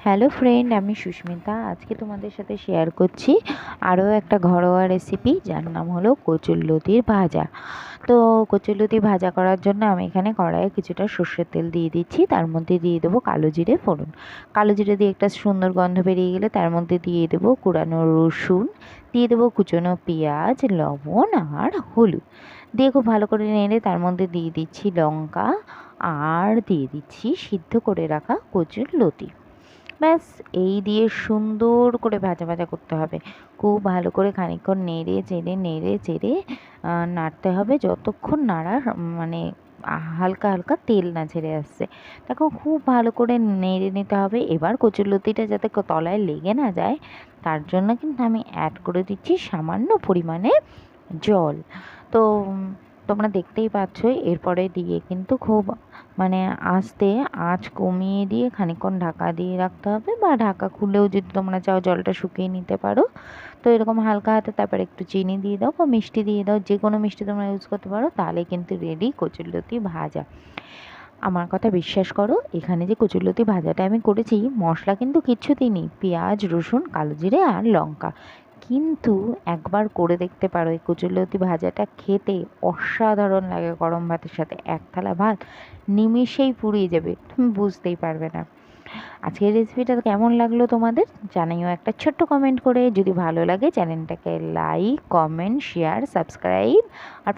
Hello friend, আমি সুস্মিতা। আজকে তোমাদের সাথে শেয়ার করছি আরও একটা ঘরোয়া রেসিপি, যার নাম হলো কচুরলতির ভাজা। তো কচুরলতি ভাজা করার জন্য আমি এখানে কড়াইয়ে কিছুটা সর্ষের তেল দিয়ে দিচ্ছি। তার মধ্যে দিয়ে দেবো কালো জিরে ফোড়ন। কালো জিরে দিয়ে একটা সুন্দর গন্ধ বেরিয়ে গেলে তার মধ্যে দিয়ে দেবো কুড়ানো রসুন, দিয়ে দেবো কুচনো পেঁয়াজ, লবণ আর হলুদ। দিয়ে খুব ভালো করে নেড়ে তার মধ্যে দিয়ে দিচ্ছি লঙ্কা, আর দিয়ে দিচ্ছি সিদ্ধ করে রাখা কচুরলতি। ব্যাস, এই দিয়ে সুন্দর করে ভাজা ভাজা করতে হবে। খুব ভালো করে খানিকক্ষণ নেড়ে চেড়ে নাড়তে হবে, যতক্ষণ নাড়ার মানে হালকা হালকা তেল না ছেড়ে আসছে। দেখো, খুব ভালো করে নেড়ে নিতে হবে। এবার কচুরলতিটা যাতে তলায় লেগে না যায়, তার জন্য কিন্তু আমি অ্যাড করে দিচ্ছি সামান্য পরিমাণে জল। তো তোমরা দেখতেই পাচ্ছ, এরপরে দিয়ে কিন্তু খুব আস্তে আঁচ কমিয়ে দিয়ে খানিকক্ষণ ঢাকা দিয়ে রাখতে হবে, বা ঢাকা খুলেও যদি তোমরা চাও জলটা শুকিয়ে নিতে পারো। তো এরকম হালকা হাতে তারপর একটু চিনি দিয়ে দাও বা মিষ্টি দিয়ে দাও, যে কোনো মিষ্টি তোমরা ইউজ করতে পারো। তাহলে কিন্তু রেডি কচুরলতি ভাজা। আমার কথা বিশ্বাস করো, এখানে যে কচুরলতি ভাজাটা আমি করেছি, মশলা কিন্তু কিচ্ছুতেই নেই, পেঁয়াজ, রসুন, কালো জিরে আর লঙ্কা। কিন্তু একবার করে দেখতে পারো, এই কচুরলতি ভাজাটা খেতে অসাধারণ লাগে। গরম ভাতের সাথে এক থালা ভাত নিমেষেই পুড়িয়ে যাবে, তুমি বুঝতেই পারবে না। আজকের রেসিপিটা কেমন লাগলো তোমাদের জানাইও একটা ছোট্ট কমেন্ট করে। যদি ভালো লাগে চ্যানেলটাকে লাইক, কমেন্ট, শেয়ার, সাবস্ক্রাইব আর